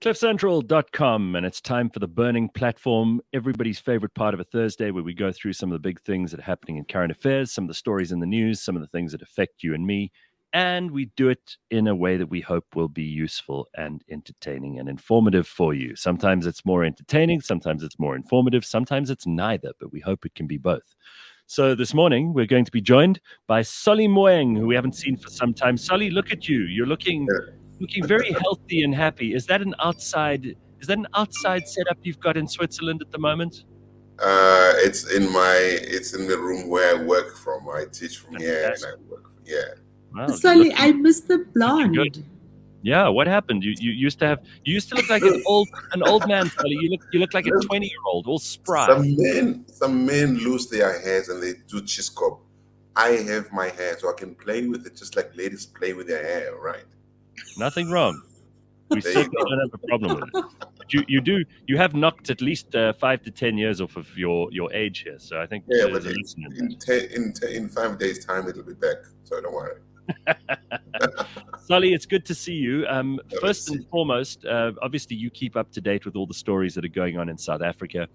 CliffCentral.com, and it's time for the Burning Platform, everybody's favorite part of a Thursday, where we go through some of the big things that are happening in current affairs, some of the stories in the news, some of the things that affect you and me, and we do it in a way that we hope will be useful and entertaining and informative for you. Sometimes it's more entertaining, sometimes it's more informative, sometimes it's neither, but we hope it can be both. So this morning, we're going to be joined by Solly Moeng, who we haven't seen for some time. Solly, look at you. You're looking very healthy and happy. Is that an outside setup you've got in Switzerland at the moment? It's in the room where I work from. I teach from here and I work. Yeah. Wow, Solly, I missed the blonde. Yeah, what happened? You used to look like an old man, Solly. You look like a 20-year-old, all spry. Some men lose their hairs and they do chiscop. I have my hair, so I can play with it just like ladies play with their hair, right? Nothing wrong. We certainly don't have a problem with it. But you have knocked at least 5 to 10 years off of your age here. So I think but in 5 days' time it'll be back. So don't worry. Solly, it's good to see you. First and foremost, obviously you keep up to date with all the stories that are going on in South Africa.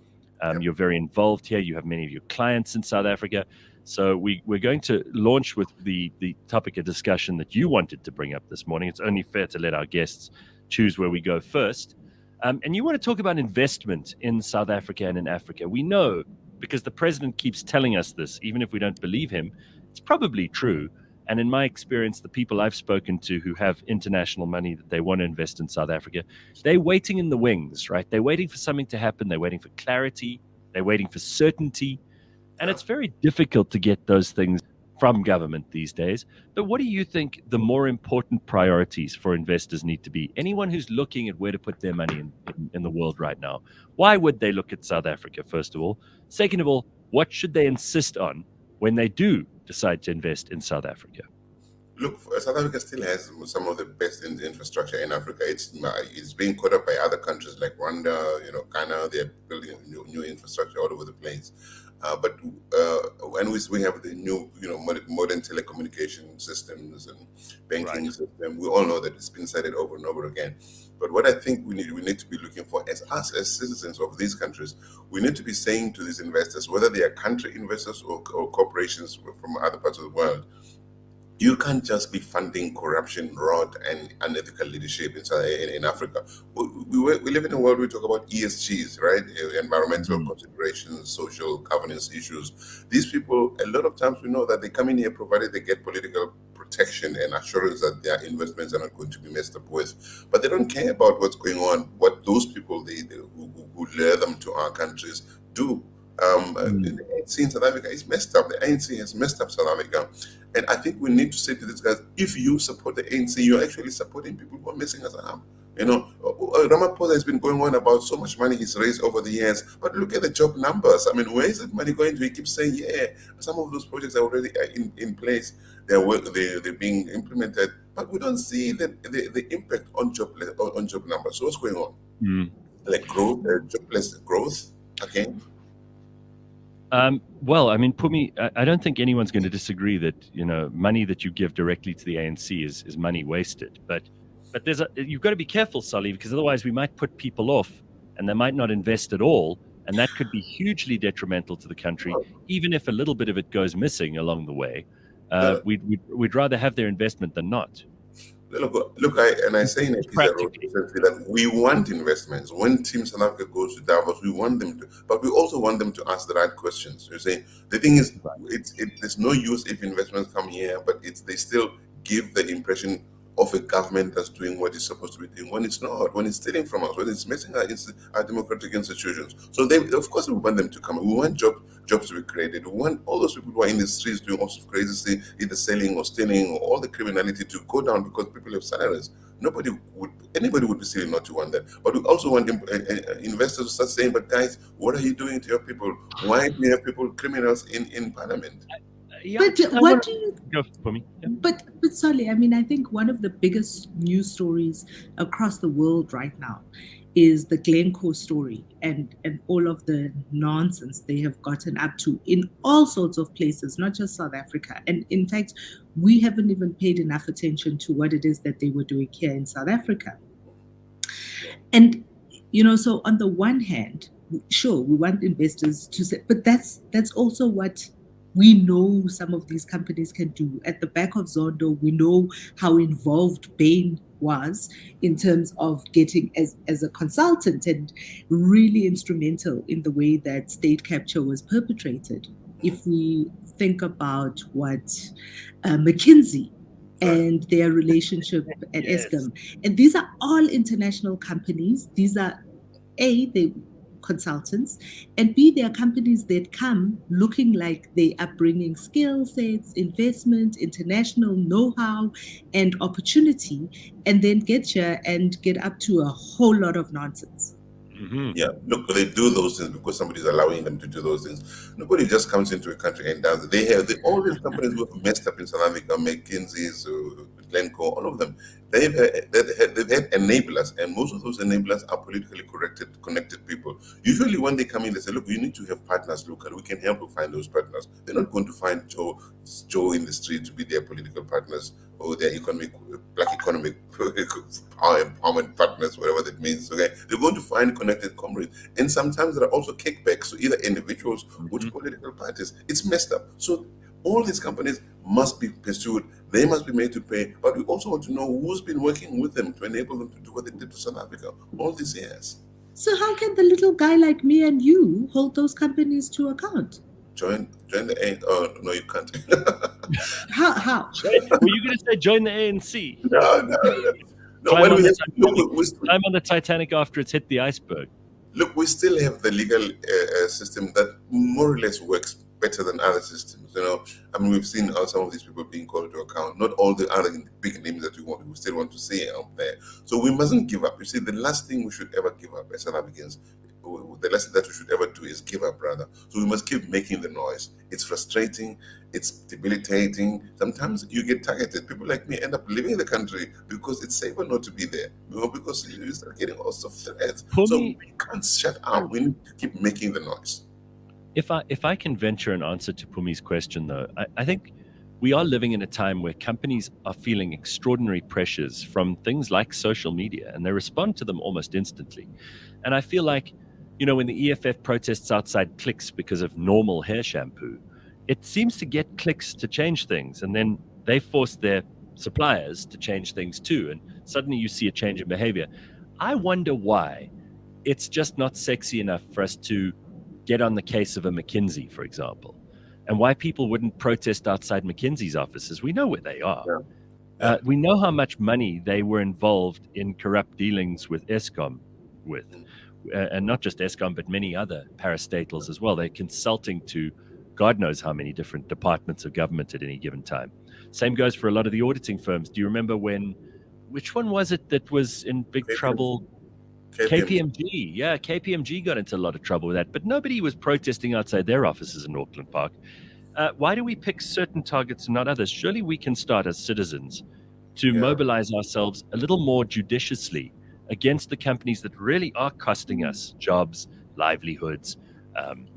You're very involved here. You have many of your clients in South Africa. So we're going to launch with the topic of discussion that you wanted to bring up this morning. It's only fair to let our guests choose where we go first. And you want to talk about investment in South Africa and in Africa. We know, because the president keeps telling us this, even if we don't believe him, it's probably true. And in my experience, the people I've spoken to who have international money that they want to invest in South Africa, they're waiting in the wings, right? They're waiting for something to happen. They're waiting for clarity. They're waiting for certainty. And it's very difficult to get those things from government these days. But what do you think the more important priorities for investors need to be? Anyone who's looking at where to put their money in the world right now, why would they look at South Africa, first of all? Second of all, what should they insist on when they do decide to invest in South Africa? Look, South Africa still has some of the best infrastructure in Africa. It's being caught up by other countries like Rwanda, Ghana. They're building new infrastructure all over the place. But when we have the new, modern telecommunication systems and banking system, we all know that it's been cited over and over again. But what I think we need to be looking for as citizens of these countries, we need to be saying to these investors, whether they are country investors or corporations from other parts of the world, you can't just be funding corruption, rot, and unethical leadership in Africa. We live in a world where we talk about ESGs, right? Environmental considerations, social governance issues. These people, a lot of times we know that they come in here provided they get political protection and assurance that their investments are not going to be messed up with. But they don't care about what's going on, what those people who lure them to our countries do. The ANC in South Africa is messed up. The ANC has messed up South Africa. And I think we need to say to these guys, if you support the ANC, you're actually supporting people who are messing us up. Ramaphosa has been going on about so much money he's raised over the years, but look at the job numbers. I mean, where is that money going to? He keeps saying, some of those projects are already in place. They're being implemented, but we don't see the impact on job numbers. So what's going on? Like growth, jobless growth again? Well, I mean, Pumi, I don't think anyone's going to disagree that money that you give directly to the ANC is money wasted. But you've got to be careful, Solly, because otherwise we might put people off, and they might not invest at all, and that could be hugely detrimental to the country, even if a little bit of it goes missing along the way. We'd rather have their investment than not. Look, I say in a piece that we want investments. When Team South Africa goes to Davos, we want them to, but we also want them to ask the right questions. You see, the thing is, there's no use if investments come here, but they still give the impression of a government that's doing what it's supposed to be doing when it's not, when it's stealing from us, when it's messing our democratic institutions. So of course we want them to come. We want jobs to be created. We want all those people who are in the streets doing all sorts of crazy things, either selling or stealing or all the criminality to go down because people have salaries. Anybody would be silly not to want that. But we also want investors to start saying, but guys, what are you doing to your people? Why do you have people, criminals in parliament? But what do you? But Solly, I mean, I think one of the biggest news stories across the world right now is the Glencore story and all of the nonsense they have gotten up to in all sorts of places, not just South Africa. And in fact, we haven't even paid enough attention to what it is that they were doing here in South Africa. And so on the one hand, sure, we want investors to say, but that's also what we know some of these companies can do. At the back of Zondo, we know how involved Bain was in terms of getting as a consultant and really instrumental in the way that state capture was perpetrated. If we think about what McKinsey and their relationship at Yes. Eskom. And these are all international companies. These are A, they consultants, and B, they are companies that come looking like they are bringing skill sets, investment, international know-how, and opportunity, and then get here and get up to a whole lot of nonsense. Mm-hmm. Yeah, look, they do those things because somebody's allowing them to do those things. Nobody just comes into a country and does it. All these companies who have messed up in South Africa, McKinsey's, Glencore, all of them. They've had enablers, and most of those enablers are politically connected people. Usually, when they come in, they say, "Look, you need to have partners locally. We can help you find those partners." They're not going to find Joe in the street to be their political partners or their black economic power empowerment partners, whatever that means. Okay, they're going to find connected comrades, and sometimes there are also kickbacks to either individuals or to political parties. It's messed up. So all these companies must be pursued. They must be made to pay. But we also want to know who's been working with them to enable them to do what they did to South Africa all these years. So how can the little guy like me and you hold those companies to account? Join the A. Oh no, you can't. How? Were you going to say join the ANC? No. Climb When on we the have, Titanic. look, we, Climb on the Titanic after it's hit the iceberg. Look, we still have the legal system that more or less works better than other systems. I mean, we've seen some of these people being called to account. Not all the other big names that we still want to see out there. So we mustn't give up. You see, the last thing we should ever give up as South Africans, the last thing that we should ever do is give up, rather. So we must keep making the noise. It's frustrating. It's debilitating. Sometimes you get targeted. People like me end up leaving the country because it's safer not to be there. Because you start getting all sorts of threats. So we can't shut up. We need to keep making the noise. If I can venture an answer to Pumi's question, though, I think we are living in a time where companies are feeling extraordinary pressures from things like social media, and they respond to them almost instantly. And I feel like, when the EFF protests outside Clicks because of normal hair shampoo, it seems to get Clicks to change things, and then they force their suppliers to change things too, and suddenly you see a change in behavior. I wonder why it's just not sexy enough for us to get on the case of a McKinsey, for example, and why people wouldn't protest outside McKinsey's offices. We know where they are. Yeah. We know how much money they were involved in corrupt dealings with Eskom with. And not just Eskom, but many other parastatals as well. They're consulting to God knows how many different departments of government at any given time. Same goes for a lot of the auditing firms. Do you remember which one was it that was in big trouble? KPMG. Yeah, KPMG got into a lot of trouble with that, but nobody was protesting outside their offices in Auckland Park. Why do we pick certain targets and not others? Surely we can start as citizens to mobilize ourselves a little more judiciously against the companies that really are costing us jobs, livelihoods.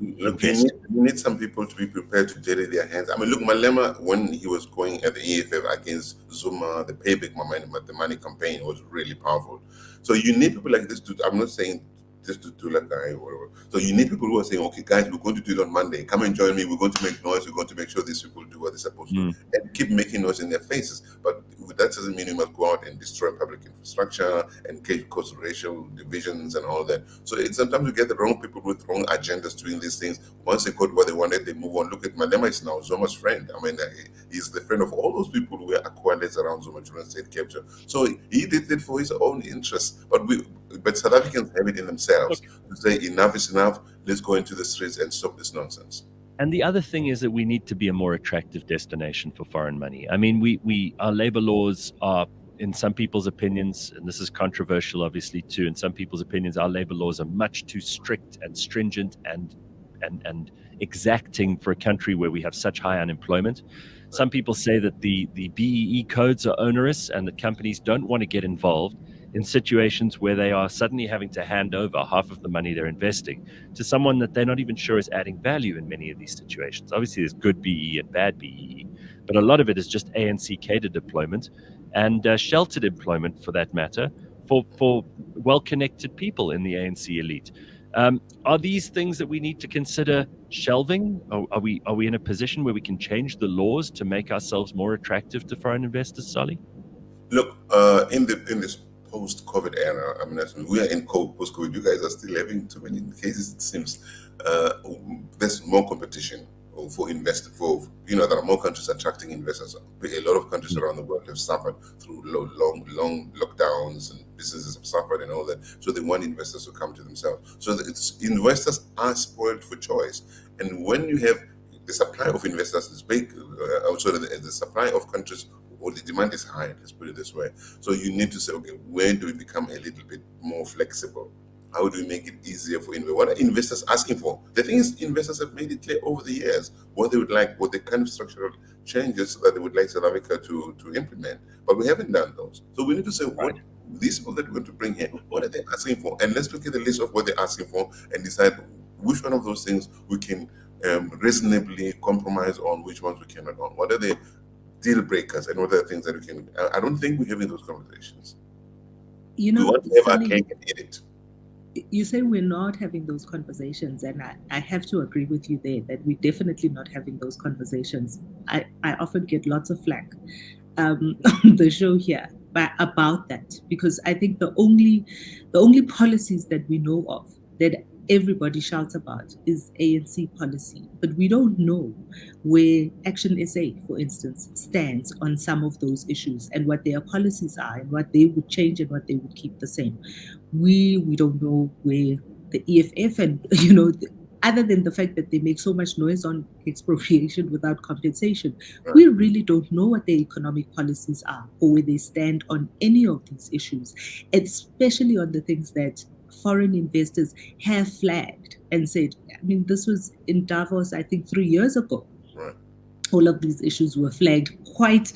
Look, you need some people to be prepared to dirty their hands. I mean, look, Malema, when he was going at the EFF against Zuma, the Pay Big the money campaign was really powerful. So you need people like this I'm not saying just to do like I or whatever. So you need people who are saying, okay, guys, we're going to do it on Monday. Come and join me. We're going to make noise. We're going to make sure these people do what they're supposed to do and keep making noise in their faces. But that doesn't mean you must go out and destroy public infrastructure and cause racial divisions and all that. So sometimes you get the wrong people with wrong agendas doing these things. Once they got what they wanted, they move on. Look at Malema is now Zuma's friend. I mean, he's the friend of all those people who were acquired around Zuma during state capture. So he did it for his own interests. But South Africans have it in themselves to say enough is enough. Let's go into the streets and stop this nonsense. And the other thing is that we need to be a more attractive destination for foreign money. I mean, our labor laws are, in some people's opinions, and this is controversial, obviously, too, in some people's opinions, our labor laws are much too strict and stringent and exacting for a country where we have such high unemployment. Some people say that the BEE codes are onerous and that companies don't want to get involved in situations where they are suddenly having to hand over half of the money they're investing to someone that they're not even sure is adding value in many of these situations. Obviously, there's good BEE and bad BEE, but a lot of it is just ANC catered deployment and sheltered employment, for that matter, for well-connected people in the ANC elite. Are these things that we need to consider shelving? Are we in a position where we can change the laws to make ourselves more attractive to foreign investors, Sally? Look, in this post-COVID era, I mean, as we are in post-COVID, you guys are still having too many cases. It seems there's more competition for investors. There are more countries attracting investors. A lot of countries around the world have suffered through long lockdowns, and businesses have suffered and all that. So they want investors to come to themselves. So investors are spoiled for choice, and when you have the supply of investors is big, the supply of countries, or the demand is high, let's put it this way. So you need to say, okay, where do we become a little bit more flexible? How do we make it easier for investors? What are investors asking for? The thing is, investors have made it clear over the years what they would like, what the kind of structural changes that they would like South Africa to implement. But we haven't done those. So we need to say, what these people that we're going to bring here, what are they asking for? And let's look at the list of what they're asking for and decide which one of those things we can reasonably compromise on, which ones we cannot on. What are the deal breakers and what are the things that we can. I don't think we're having those conversations. We want to have our cake and eat it. You say we're not having those conversations, and I have to agree with you there that we're definitely not having those conversations. I often get lots of flack on the show here about that, because I think the only policies that we know of that everybody shouts about is ANC policy, but we don't know where Action SA, for instance, stands on some of those issues and what their policies are and what they would change and what they would keep the same. We don't know where the EFF and, other than the fact that they make so much noise on expropriation without compensation, we really don't know what their economic policies are or where they stand on any of these issues, especially on the things that foreign investors have flagged and said. I mean, this was in Davos, I think 3 years ago. Right. All of these issues were flagged quite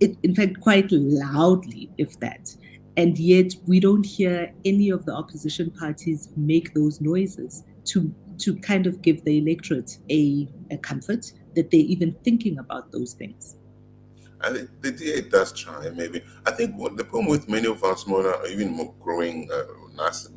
loudly, if that. And yet we don't hear any of the opposition parties make those noises to kind of give the electorate a comfort that they're even thinking about those things. I think the DA does try, maybe. I think what the problem with many of our smaller, even more growing nascent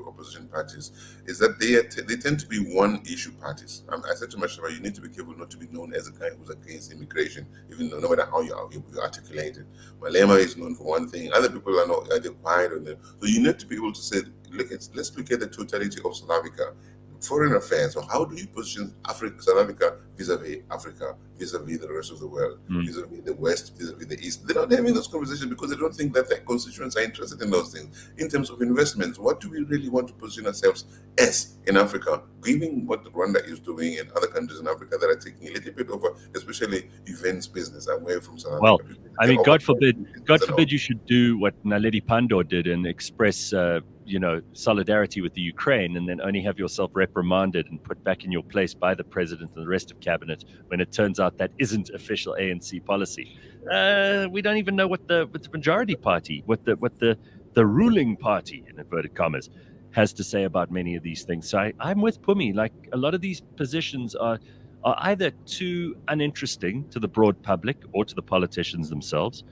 opposition parties is that they tend to be one-issue parties. I said to Mashaba, you need to be careful not to be known as a guy who's against immigration, even though no matter how you articulate it. Malema is known for one thing. Other people are not quiet on them. So you need to be able to say, let's look at the totality of South Africa. Foreign affairs, or how do you position South Africa vis-a-vis Africa, vis-a-vis the rest of the world, vis-a-vis the West, vis-a-vis the East? They're not having those conversations because they don't think that their constituents are interested in those things. In terms of investments, what do we really want to position ourselves as in Africa, given what Rwanda is doing and other countries in Africa that are taking a little bit over, especially events business away from South Africa? Well, I mean, God forbid you should do what Naledi Pandor did and express solidarity with the Ukraine and then only have yourself reprimanded and put back in your place by the president and the rest of cabinet when it turns out that isn't official ANC policy. We don't even know what the majority party, what the ruling party, in inverted commas, has to say about many of these things. So I'm with Pumi. Like, a lot of these positions are either too uninteresting to the broad public or to the politicians themselves,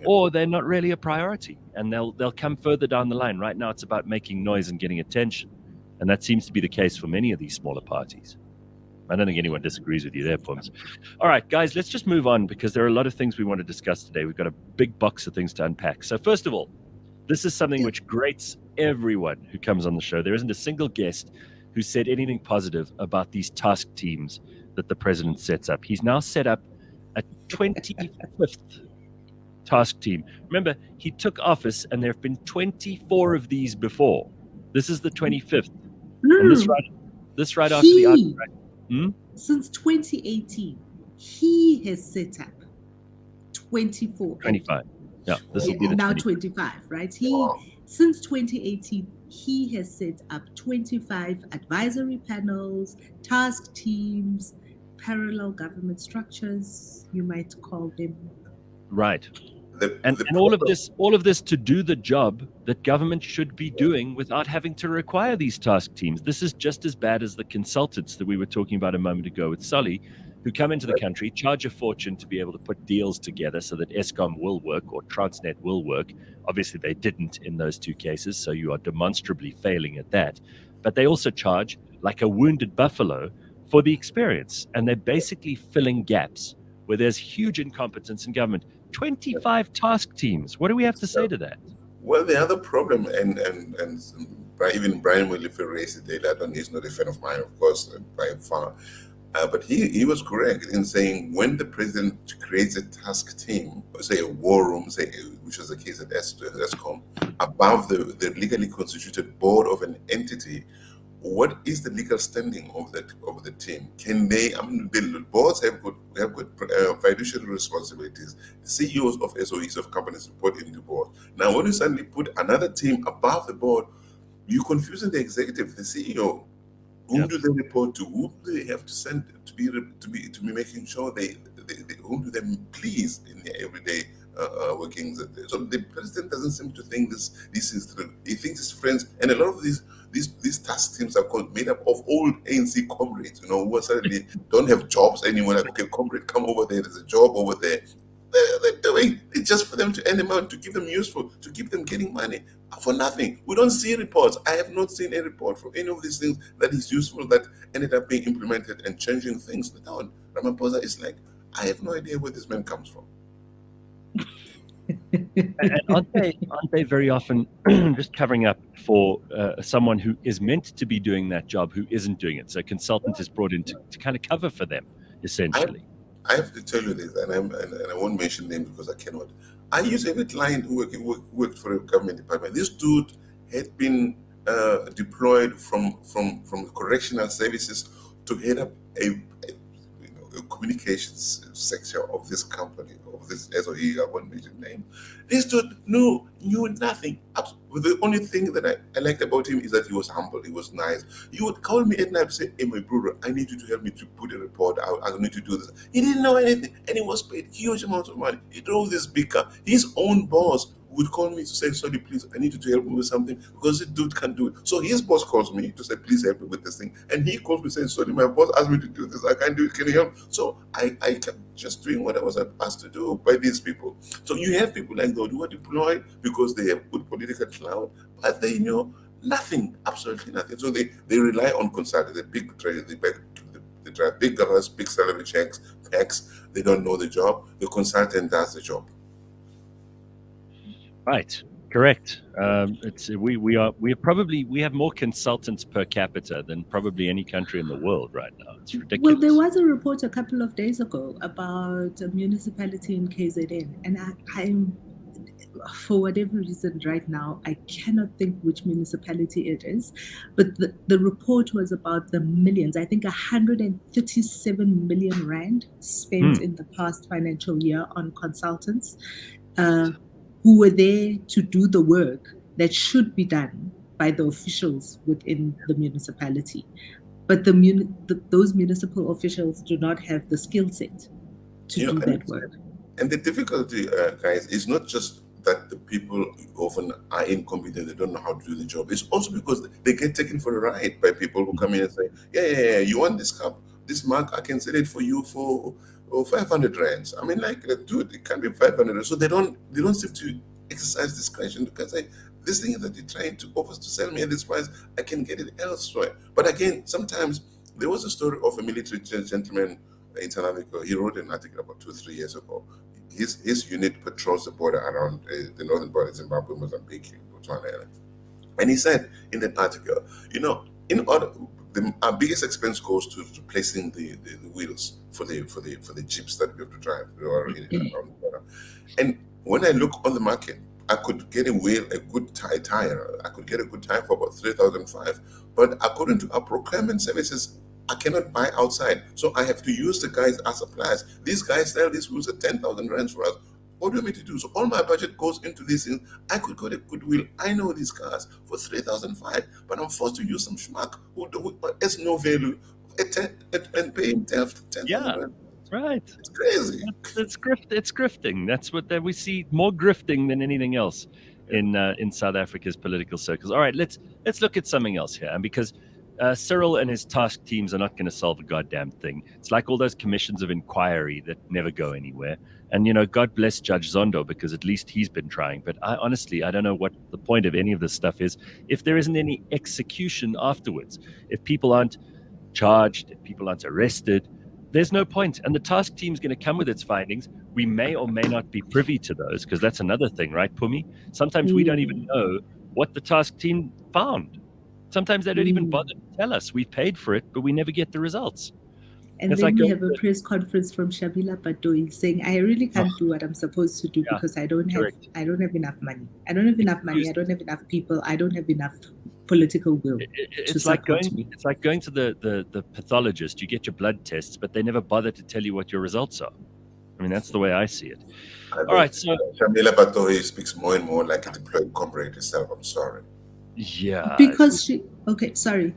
or they're not really a priority, and they'll come further down the line. Right now, it's about making noise and getting attention, and that seems to be the case for many of these smaller parties. I don't think anyone disagrees with you there, Pums. All right, guys, let's just move on because there are a lot of things we want to discuss today. We've got a big box of things to unpack. So first of all, this is something which grates everyone who comes on the show. There isn't a single guest who said anything positive about these task teams that the president sets up. He's now set up a 25th task team. Remember, he took office and there have been 24 of these before. This is the 25th. And this right after the outbreak. Since 2018, he has set up 24. 25. Yeah, this will be the now 25, right? Since 2018, he has set up 25 advisory panels, task teams, parallel government structures, you might call them. Right. And all of this to do the job that government should be doing without having to require these task teams. This is just as bad as the consultants that we were talking about a moment ago with Sully, who come into the country, charge a fortune to be able to put deals together so that Eskom will work or Transnet will work. Obviously, they didn't in those two cases, so you are demonstrably failing at that. But they also charge like a wounded buffalo for the experience, and they're basically filling gaps where there's huge incompetence in government. 25 task teams. What do we have to say to that? Well, the other problem, and even Brian Williford raised it earlier on, he's not a fan of mine, of course, by far. But he was correct in saying when the president creates a task team, say a war room, say, which was the case at Eskom, above the legally constituted board of an entity, what is the legal standing of the team? Can they? I mean, the boards have good fiduciary responsibilities. The CEOs of SOEs of companies report into board. Now, when you suddenly put another team above the board, you're confusing the executive, the CEO. Who do they report to? Who do they have to send to be making sure they who do they please in their everyday workings? So the president doesn't seem to think this is through. He thinks his friends, and a lot of these task teams are made up of old ANC comrades, who suddenly don't have jobs anymore. Like, okay, comrade, come over there. There's a job over there. They're doing it just for them to earn amount, to keep them useful, to keep them getting money for nothing. We don't see reports. I have not seen a report from any of these things that is useful, that ended up being implemented and changing things. Now, Ramaphosa is like, I have no idea where this man comes from. And aren't they very often just covering up for someone who is meant to be doing that job who isn't doing it? So a consultant is brought in to kind of cover for them, essentially. I have to tell you this, and I won't mention names because I cannot. I used to have a client who worked for a government department. This dude had been deployed from correctional services to head up a communications section of this company, of this SOE, I won't mention name. This dude knew nothing. The only thing that I liked about him is that he was humble, he was nice. He would call me at night and say, hey, my brother, I need you to help me to put a report out. I need to do this. He didn't know anything, and he was paid huge amounts of money. He drove this big car. His own boss would call me to say, sorry, please, I need you to help me with something because this dude can't do it. So his boss calls me to say, please help me with this thing. And he calls me saying, sorry, my boss asked me to do this. I can't do it. Can you help? So I kept just doing what I was asked to do by these people. So you have people like those who are deployed because they have good political clout, but they know nothing, absolutely nothing. So they rely on consultants, the big trade, they drive big cars, big salary checks, packs. They don't know the job. The consultant does the job. Right, correct. We have more consultants per capita than probably any country in the world right now. It's ridiculous. Well, there was a report a couple of days ago about a municipality in KZN, and I'm for whatever reason right now I cannot think which municipality it is, but the report was about the millions. I think 137 million rand spent in the past financial year on consultants who were there to do the work that should be done by the officials within the municipality. But those municipal officials do not have the skill set to do that work. And the difficulty, guys, is not just that the people often are incompetent, they don't know how to do the job. It's also because they get taken for a ride by people who come in and say, yeah, you want this cup, this mug, I can sell it for you for 500 rands. I mean, like, dude, it can't be 500. So they don't seem to exercise discretion to say, this thing that you're trying to offer to sell me at this price, I can get it elsewhere. But again, sometimes there was a story of a military gentleman in South Africa. He wrote an article about 2-3 years ago. His unit patrols the border around the northern border, Zimbabwe, Mozambique, Botswana. And he said in that article, in order, our biggest expense goes to replacing the wheels for the jeeps that we have to drive around the border. And when I look on the market, I could get a good tire. I could get a good tire for about 3,500. But according to our procurement services, I cannot buy outside. So I have to use the guys as suppliers. These guys sell these wheels at 10,000 rands for us. What do you want me to do? So all my budget goes into these things. I could go to Goodwill. I know these cars for 3,500, but I'm forced to use some schmuck who has no value and pay him 10,000 rand. Right. It's crazy. It's grifting. That's what we see, more grifting than anything else in South Africa's political circles. All right, let's look at something else here, and because Cyril and his task teams are not going to solve a goddamn thing. It's like all those commissions of inquiry that never go anywhere. And, God bless Judge Zondo, because at least he's been trying. But I don't know what the point of any of this stuff is if there isn't any execution afterwards. If people aren't charged, if people aren't arrested, there's no point. And the task team's going to come with its findings. We may or may not be privy to those, because that's another thing, right, Pumi? Sometimes we don't even know what the task team found. Sometimes they don't even bother to tell us. We paid for it, but we never get the results. And it's then we have a press conference from Shabila Baloyi saying, "I really can't do what I'm supposed to do because I don't have enough money. I don't have enough money. I don't have enough people. I don't have enough political will." It's like going to the pathologist. You get your blood tests, but they never bother to tell you what your results are. I mean, that's the way I see it. All right, so Shabila Baloyi speaks more and more like a deployed comrade herself. I'm sorry. Yeah. Because she. Okay, sorry.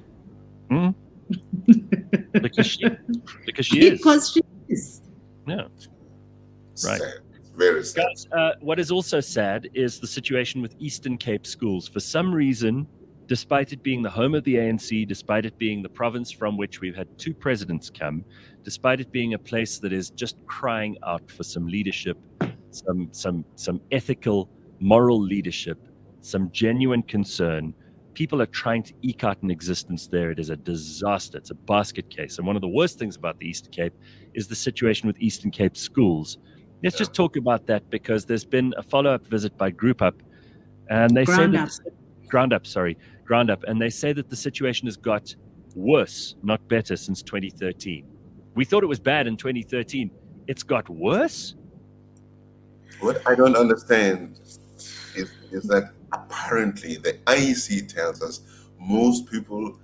Because she is. Because she is. Yeah. Right. Sad. Very sad. Guys, what is also sad is the situation with Eastern Cape schools. For some reason, despite it being the home of the ANC, despite it being the province from which we've had 2 presidents come, despite it being a place that is just crying out for some leadership, some ethical, moral leadership, some genuine concern, people are trying to eke out an existence there. It is a disaster. It's a basket case. And one of the worst things about the Eastern Cape is the situation with Eastern Cape schools. Let's just talk about that, because there's been a follow-up visit by Group Up, and they say that Ground Up, and they say that the situation has got worse, not better, since 2013. We thought it was bad in 2013. It's got worse? What I don't understand is that apparently the IEC tells us most people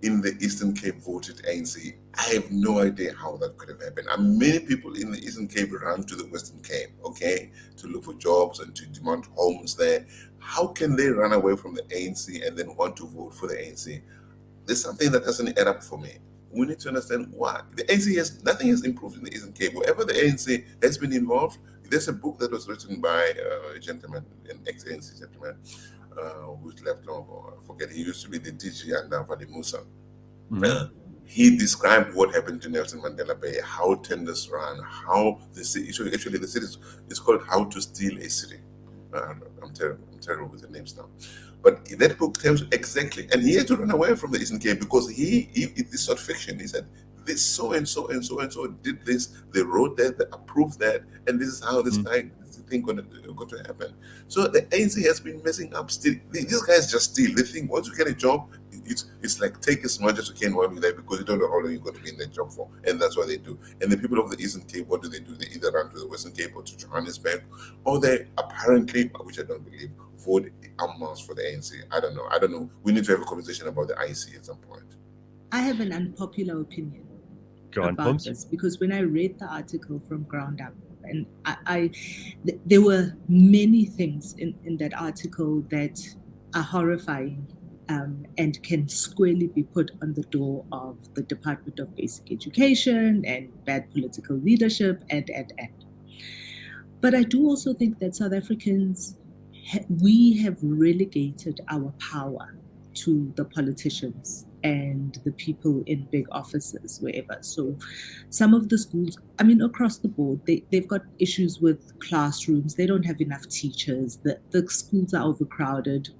in the Eastern Cape voted ANC. I have no idea how that could have happened. And many people in the Eastern Cape ran to the Western Cape, to look for jobs and to demand homes there. How can they run away from the ANC and then want to vote for the ANC? There's something that doesn't add up for me. We need to understand why. The ANC nothing has improved in the Eastern Cape. Wherever the ANC has been involved, there's a book that was written by a gentleman, an ex-ANC gentleman, who's left long ago. I forget. He used to be the DG under Vali Musa. He described what happened to Nelson Mandela Bay, how tenders ran, how the city. Actually, the city is called "How to Steal a City." I'm terrible with the names now. But that book tells exactly, and he had to run away from the Eastern Cape because it's not fiction. He said, this so and so and so and so did this, they wrote that, they approved that, and this is how this thing going to happen. So the ANC has been messing up still. These guys just steal. They think once you get a job, it's like take as much as you can while you're there, because you don't know how long you're going to be in that job for. And that's what they do. And the people of the Eastern Cape, what do? They either run to the Western Cape or to Johannesburg, or they apparently, which I don't believe, vote en masse for the ANC. I don't know. We need to have a conversation about the IEC at some point. I have an unpopular opinion about this, because when I read the article from Ground Up, and there were many things in that article that are horrifying and can squarely be put on the door of the Department of Basic Education and bad political leadership and. But I do also think that South Africans, we have relegated our power to the politicians and the people in big offices, wherever. So some of the schools, across the board, they've got issues with classrooms. They don't have enough teachers. The schools are overcrowded.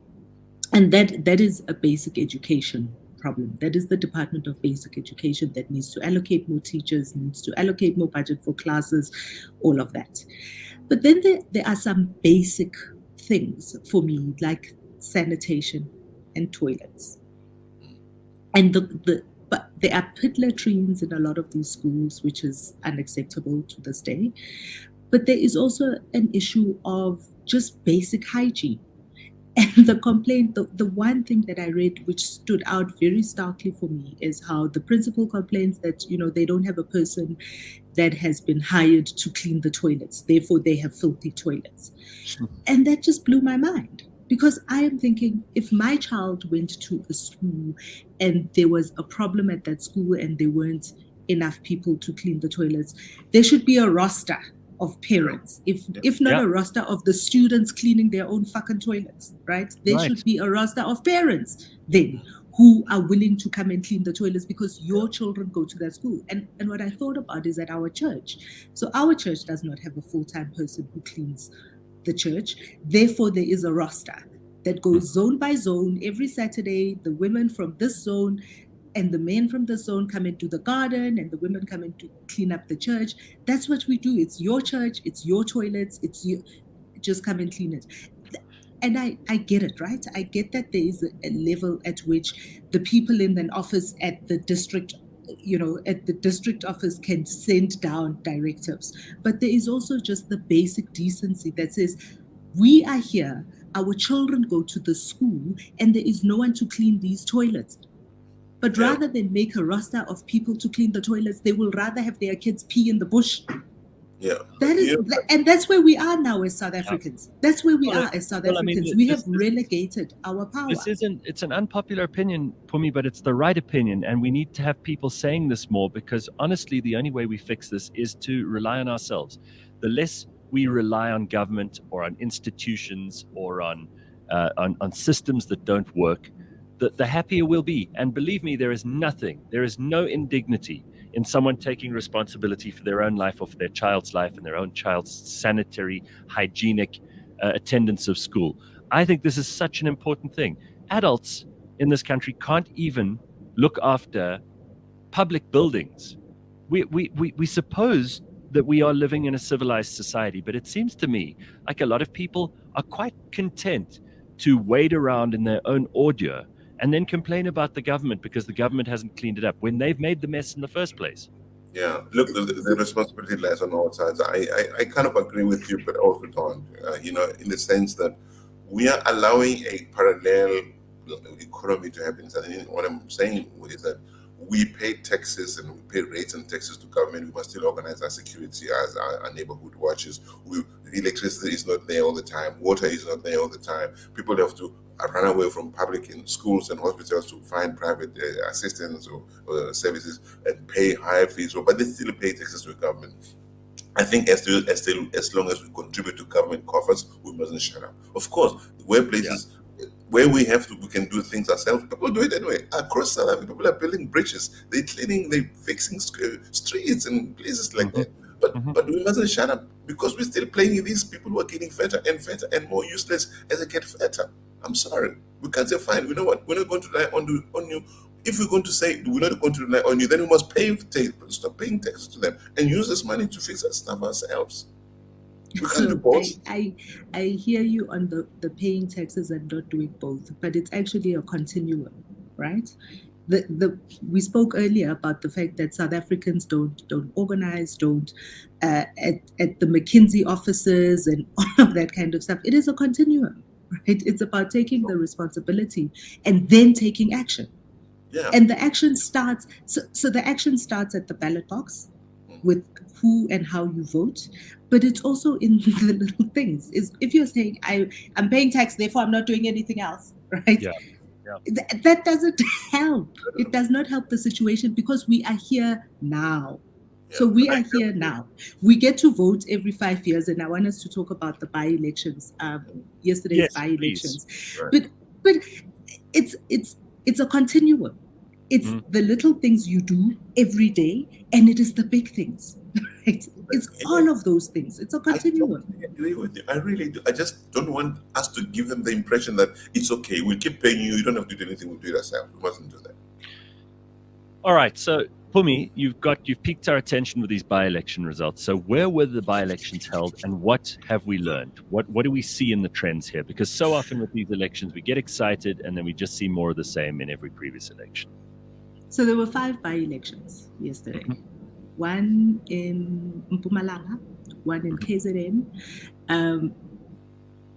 And that is a basic education problem. That is the Department of Basic Education that needs to allocate more teachers, needs to allocate more budget for classes, all of that. But then there are some basic things for me, like sanitation and toilets. And but there are pit latrines in a lot of these schools, which is unacceptable to this day. But there is also an issue of just basic hygiene. And the complaint, the one thing that I read which stood out very starkly for me is how the principal complains that, they don't have a person that has been hired to clean the toilets. Therefore, they have filthy toilets. And that just blew my mind. Because I am thinking, if my child went to a school and there was a problem at that school and there weren't enough people to clean the toilets, there should be a roster of parents, if not a roster of the students cleaning their own fucking toilets, right? There should be a roster of parents then who are willing to come and clean the toilets because your children go to that school. And what I thought about is at our church. So our church does not have a full-time person who cleans the church. Therefore, there is a roster that goes zone by zone. Every Saturday, the women from this zone and the men from the zone come and do the garden, and the women come and clean up the church. That's what we do. It's your church, it's your toilets, it's you. Just come and clean it. And I get it, right? I get that there is a level at which the people in an office at the district, at the district office can send down directives. But there is also just the basic decency that says, we are here, our children go to the school, and there is no one to clean these toilets. But rather than make a roster of people to clean the toilets, they will rather have their kids pee in the bush. Yeah. And that's where we are now as South Africans. That's where we are as South Africans. We have relegated our power. It's an unpopular opinion, Pumi, but it's the right opinion. And we need to have people saying this more, because honestly, the only way we fix this is to rely on ourselves. The less we rely on government or on institutions or on systems that don't work, the happier we'll be. And believe me, there is no indignity in someone taking responsibility for their own life or for their child's life and their own child's sanitary, hygienic attendance of school. I think this is such an important thing. Adults in this country can't even look after public buildings. We suppose that we are living in a civilized society, but it seems to me like a lot of people are quite content to wade around in their own ordure and then complain about the government because the government hasn't cleaned it up when they've made the mess in the first place. Yeah, look, the responsibility lies on all sides. I kind of agree with you, but also don't. In the sense that we are allowing a parallel economy to happen. And what I'm saying is that we pay taxes and we pay rates and taxes to government. We must still organize our security as our neighborhood watches. Electricity is not there all the time. Water is not there all the time. People have to run away from public in schools and hospitals to find private assistance or services and pay higher fees. But they still pay taxes to the government. I think as long as we contribute to government coffers, we mustn't shut up. Of course, workplaces where we can do things ourselves. People do it anyway. Across South Africa, people are building bridges. They're cleaning, they're fixing streets and places like that. But we mustn't shut up, because we're still playing these people who are getting fatter and fatter and more useless as they get fatter. I'm sorry. We can't say, fine, you know what? We're not going to rely on you. If we're going to say we're not going to rely on you, then we must stop paying taxes to them and use this money to fix our stuff ourselves. We can't do both. I hear you on the paying taxes and not doing both, but it's actually a continuum, right? We spoke earlier about the fact that South Africans don't organize, at the McKinsey offices and all of that kind of stuff. It is a continuum, right? It's about taking the responsibility and then taking action. Yeah. And the action starts. So the action starts at the ballot box with who and how you vote, but it's also in the little things. Is if you're saying I'm paying tax, therefore I'm not doing anything else, right? Yeah. That doesn't help. It does not help the situation, because we are here now. So we are here now. We get to vote every 5 years, and I want us to talk about the by-elections. Yesterday's by-elections, right. But it's a continuum. It's the little things you do every day, and it is the big things. Right? It's all of those things. It's a continuum. I agree with you. I really do. I just don't want us to give them the impression that it's okay. We'll keep paying you. You don't have to do anything. We'll do it ourselves. We mustn't do that. All right. So, Pumi, you've piqued our attention with these by-election results. So where were the by-elections held, and what have we learned? What do we see in the trends here? Because so often with these elections, we get excited and then we just see more of the same in every previous election. So there were 5 by-elections yesterday. One in Mpumalanga, one in KZN,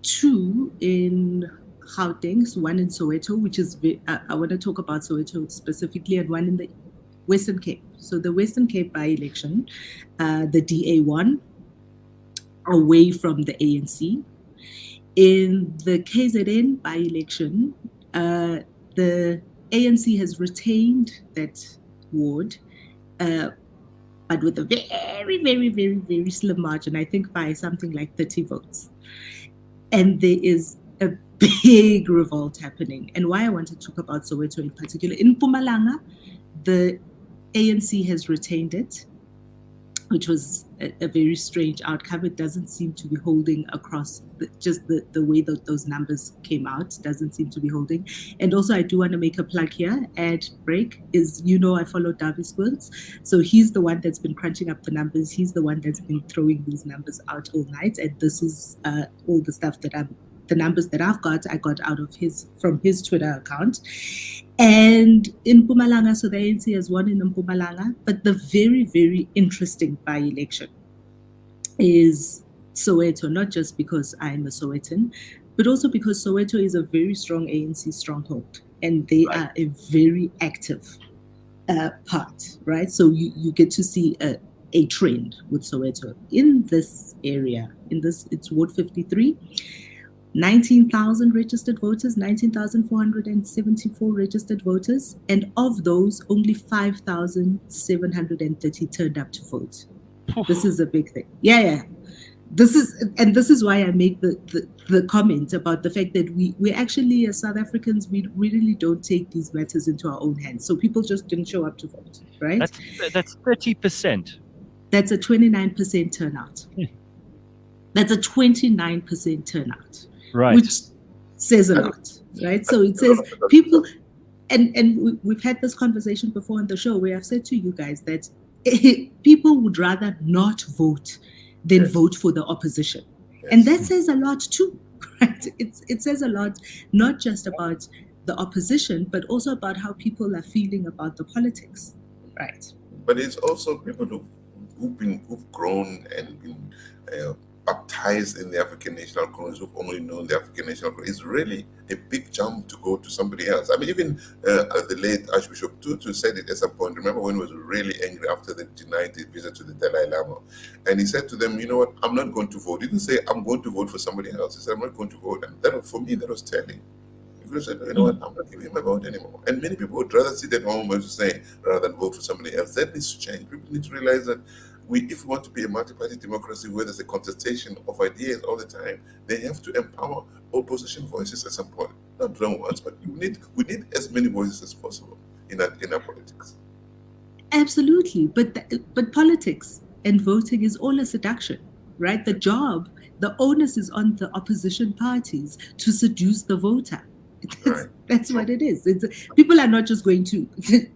2 in Gauteng, so one in Soweto, which is, I want to talk about Soweto specifically, and one in the Western Cape. So the Western Cape by-election, the DA won away from the ANC. In the KZN by-election, the ANC has retained that ward, but with a very, very, very, very slim margin, I think by something like 30 votes. And there is a big revolt happening. And why I want to talk about Soweto in particular, in Mpumalanga, the ANC has retained it, which was a very strange outcome. It doesn't seem to be holding across the way that those numbers came out, doesn't seem to be holding. And also, I do want to make a plug here, ad break, is, I follow Davi Squirts. So he's the one that's been crunching up the numbers. He's the one that's been throwing these numbers out all night. And this is all the stuff the numbers that I got out of from his Twitter account. And in Mpumalanga, so the ANC has won in Mpumalanga, but the very, very interesting by-election is Soweto, not just because I'm a Sowetan, but also because Soweto is a very strong ANC stronghold, and they are a very active part, right? So you get to see a trend with Soweto. In this area, it's Ward 53, 19,000 registered voters, 19,474 registered voters, and of those, only 5,730 turned up to vote. This is a big thing. Yeah. This is why I make the comment about the fact that we actually, as South Africans, we really don't take these matters into our own hands. So people just didn't show up to vote, right? That's 30%. That's a 29% turnout. That's a 29% turnout. Right. Which says a lot, right? So it says people, and we've had this conversation before on the show where I've said to you guys that people would rather not vote than vote for the opposition. Yes. And that says a lot too, right? It says a lot, not just about the opposition, but also about how people are feeling about the politics, right? But it's also people who've grown and been baptized in the African National Congress, who've only known the African National Congress. It's really a big jump to go to somebody else. I mean, even the late Archbishop Tutu said it at some point. Remember when he was really angry after they denied the visit to the Dalai Lama? And he said to them, you know what, I'm not going to vote. He didn't say, I'm going to vote for somebody else. He said, I'm not going to vote. And that, for me, that was telling. He could have said, you know what, I'm not giving him my vote anymore. And many people would rather sit at home, as you say, rather than vote for somebody else. That needs to change. People need to realize that if we want to be a multi-party democracy where there's a contestation of ideas all the time, they have to empower opposition voices at some point. Not wrong ones, but we need as many voices as possible in our politics. Absolutely, but politics and voting is all a seduction, right? The onus is on the opposition parties to seduce the voter. That's what it is. People are not just going to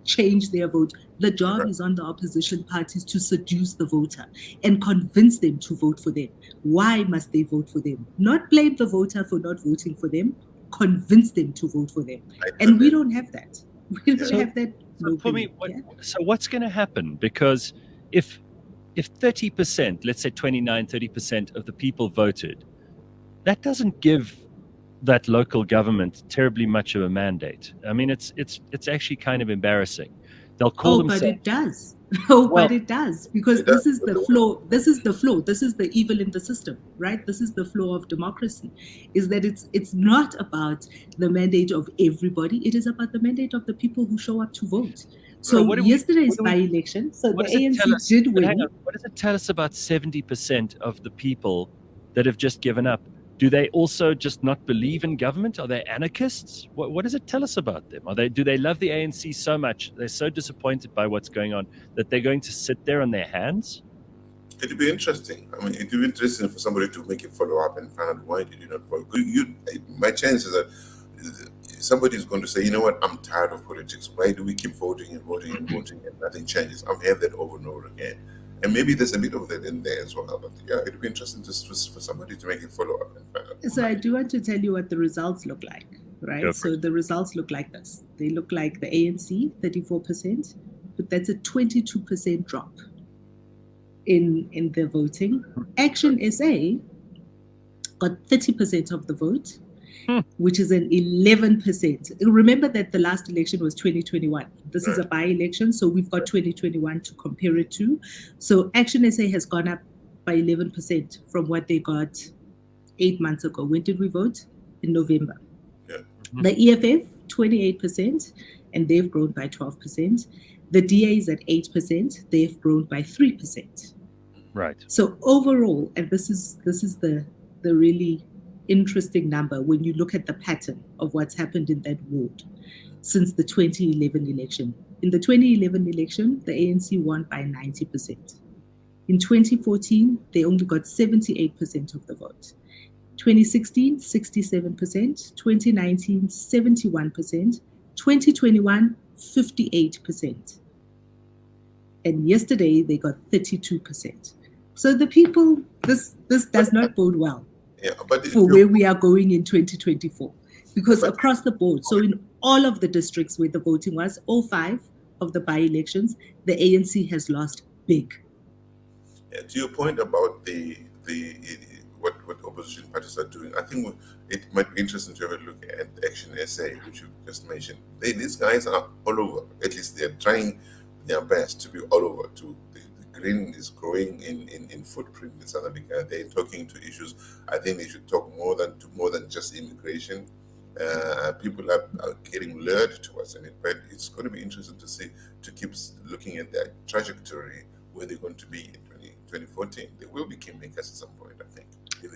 change their vote. The job is on the opposition parties to seduce the voter and convince them to vote for them. Why must they vote for them? Not blame the voter for not voting for them. Convince them to vote for them. And we don't have that. We don't have that. For me, so what's going to happen? Because if 30%, let's say 29-30% of the people voted, that doesn't give that local government terribly much of a mandate. I mean, it's actually kind of embarrassing. They'll call themselves. But it does. But it does, because this is the flaw. This is the flaw. This is the evil in the system, right? This is the flaw of democracy, is that it's not about the mandate of everybody. It is about the mandate of the people who show up to vote. So yesterday's by-election, so the ANC did win. What does it tell us about 70% of the people that have just given up? Do they also just not believe in government? Are they anarchists? What does it tell us about them? Do they love the ANC so much, they're so disappointed by what's going on, that they're going to sit there on their hands? It'd be interesting. I mean, it'd be interesting for somebody to make a follow-up and find out why did you not vote. My chance is that somebody is going to say, you know what, I'm tired of politics. Why do we keep voting and voting and voting and nothing changes? I've heard that over and over again. And maybe there's a bit of that in there as well. But yeah, it'd be interesting just for somebody to make a follow-up and find out. So I do want to tell you what the results look like, right? So the results look like this. They look like the ANC, 34%, but that's a 22% drop in the voting. Action SA got 30% of the vote, which is an 11%. Remember that the last election was 2021. This is a by-election, so we've got 2021 to compare it to. So Action SA has gone up by 11% from what they got 8 months ago. When did we vote? In November. Yeah. The EFF, 28%, and they've grown by 12%. The DA is at 8%. They've grown by 3%. Right. So overall, and this is the really interesting number when you look at the pattern of what's happened in that ward since the 2011 election. In the 2011 election, the ANC won by 90%. In 2014, they only got 78% of the vote. 2016, 67%. 2019, 71%. 2021, 58%. And yesterday, they got 32%. So the people, this does not bode well for where we are going in 2024. Because across the board, so in all of the districts where the voting was, all 5 of the by-elections, the ANC has lost big. To your point about what opposition parties are doing, I think it might be interesting to have a look at Action SA, which you just mentioned. These guys are all over. At least they're trying their best to be all over. The green is growing in footprint in South Africa. They're talking to issues. I think they should talk more than just immigration. People are getting lured towards it, but it's going to be interesting to keep looking at their trajectory, where they're going to be in 2014. They will be kingmakers at some point, I think.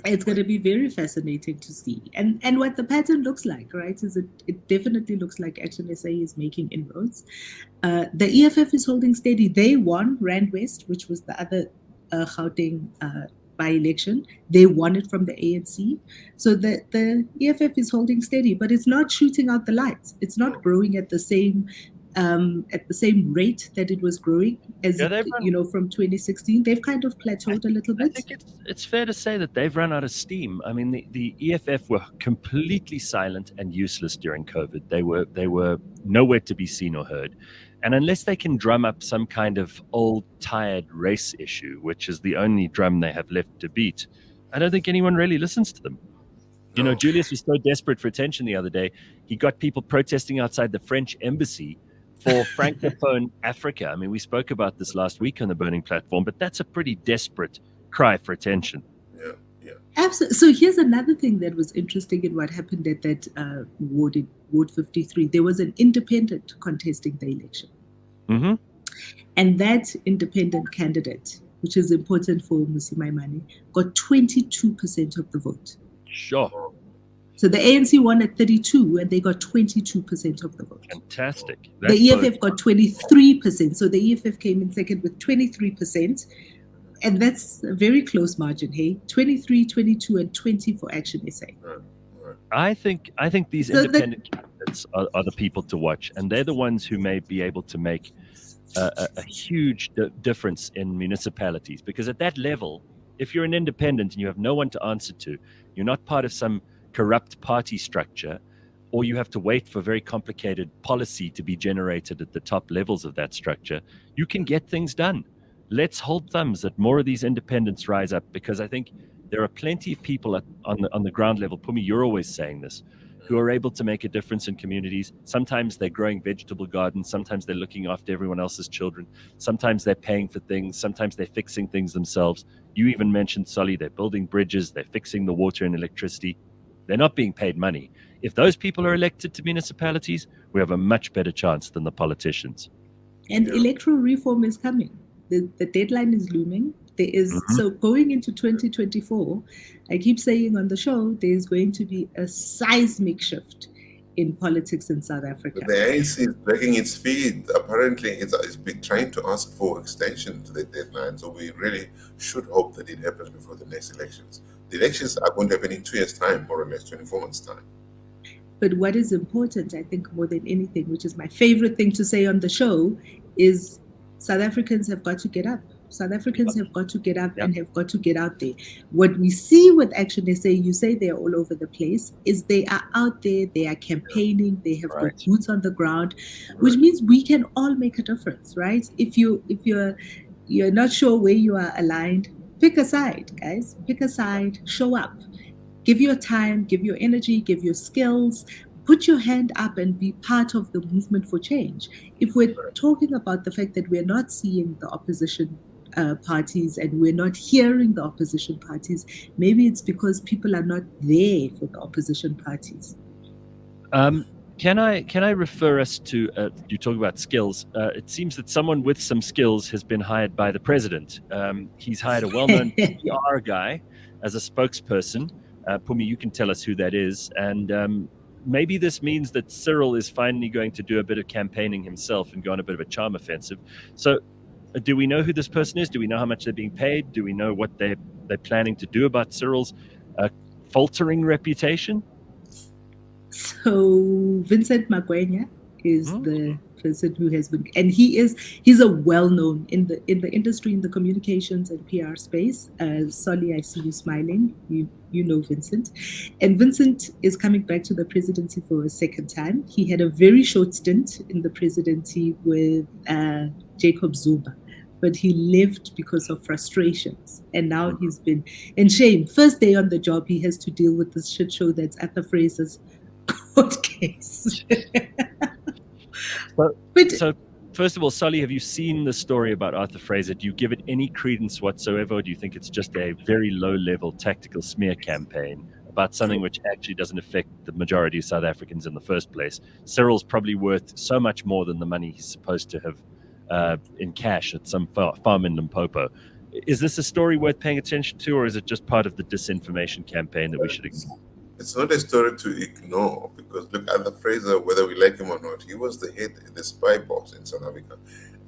It's going to be very fascinating to see. And what the pattern looks like, right, is it definitely looks like Action SA is making inroads. The EFF is holding steady. They won Rand West, which was the other Gauteng by-election. They won it from the ANC. So the EFF is holding steady, but it's not shooting out the lights. It's not growing at the same rate that it was growing as from 2016. They've kind of plateaued a little bit. I think it's fair to say that they've run out of steam. I mean, the EFF were completely silent and useless during COVID. They were nowhere to be seen or heard. And unless they can drum up some kind of old, tired race issue, which is the only drum they have left to beat, I don't think anyone really listens to them. You know, Julius was so desperate for attention the other day, he got people protesting outside the French embassy for Francophone Africa. I mean, we spoke about this last week on the Burning Platform, but that's a pretty desperate cry for attention. Yeah. Absolutely. So here's another thing that was interesting in what happened at that Ward 53. There was an independent contesting the election. Mm-hmm. And that independent candidate, which is important for Musimaimane, got 22% of the vote. Sure. So the ANC won at 32 and they got 22% of the vote. Fantastic. The EFF got 23%. So the EFF came in second with 23%. And that's a very close margin, hey? 23, 22, and 20 for Action SA. I think these independent candidates are the people to watch. And they're the ones who may be able to make a huge difference in municipalities. Because at that level, if you're an independent and you have no one to answer to, you're not part of some corrupt party structure, or you have to wait for very complicated policy to be generated at the top levels of that structure, you can get things done. Let's hold thumbs that more of these independents rise up, because I think there are plenty of people on the ground level, Pumi, you're always saying this, who are able to make a difference in communities. Sometimes they're growing vegetable gardens, sometimes they're looking after everyone else's children, sometimes they're paying for things, sometimes they're fixing things themselves. You even mentioned, Solly, they're building bridges, they're fixing the water and electricity. They're not being paid money. If those people are elected to municipalities, we have a much better chance than the politicians. And electoral reform is coming. The deadline is looming. There is so going into 2024, I keep saying on the show, there's going to be a seismic shift in politics in South Africa. The ANC is dragging its feet. Apparently, it's been trying to ask for extension to the deadline. So we really should hope that it happens before the next elections. The elections are going to happen in 2 years' time, more or less, 24 months' time. But what is important, I think, more than anything, which is my favorite thing to say on the show, is South Africans have got to get up. South Africans have got to get up and have got to get out there. What we see with Action SA, you say they're all over the place, is they are out there, they are campaigning, they have got boots on the ground, which means we can all make a difference, right? If you're not sure where you are aligned, pick a side, guys. Pick a side, show up. Give your time, give your energy, give your skills. Put your hand up and be part of the movement for change. If we're talking about the fact that we're not seeing the opposition parties and we're not hearing the opposition parties, maybe it's because people are not there for the opposition parties. Can I refer us to, you talk about skills, it seems that someone with some skills has been hired by the president. He's hired a well-known PR guy as a spokesperson Pumi, you can tell us who that is. And maybe this means that Cyril is finally going to do a bit of campaigning himself and go on a bit of a charm offensive. So do we know who this person is? Do we know how much they're being paid? Do we know what they're planning to do about Cyril's faltering reputation? So Vincent Magwenya is the person who has been, and he's a well-known in the industry, in the communications and PR space. Solly, I see you smiling. You know Vincent, and Vincent is coming back to the presidency for a second time. He had a very short stint in the presidency with Jacob Zuma, but he left because of frustrations, and now he's been in shame. First day on the job, he has to deal with this shit show that's Arthur Fraser's court case. So first of all, Solly, have you seen the story about Arthur Fraser? Do you give it any credence whatsoever, or do you think it's just a very low-level tactical smear campaign about something which actually doesn't affect the majority of South Africans in the first place? Cyril's probably worth so much more than the money he's supposed to have in cash at some farm in Limpopo. Is this a story worth paying attention to, or is it just part of the disinformation campaign that we should ignore? It's not a story to ignore, because look, Arthur Fraser, whether we like him or not, he was the head in the spy box in South Africa,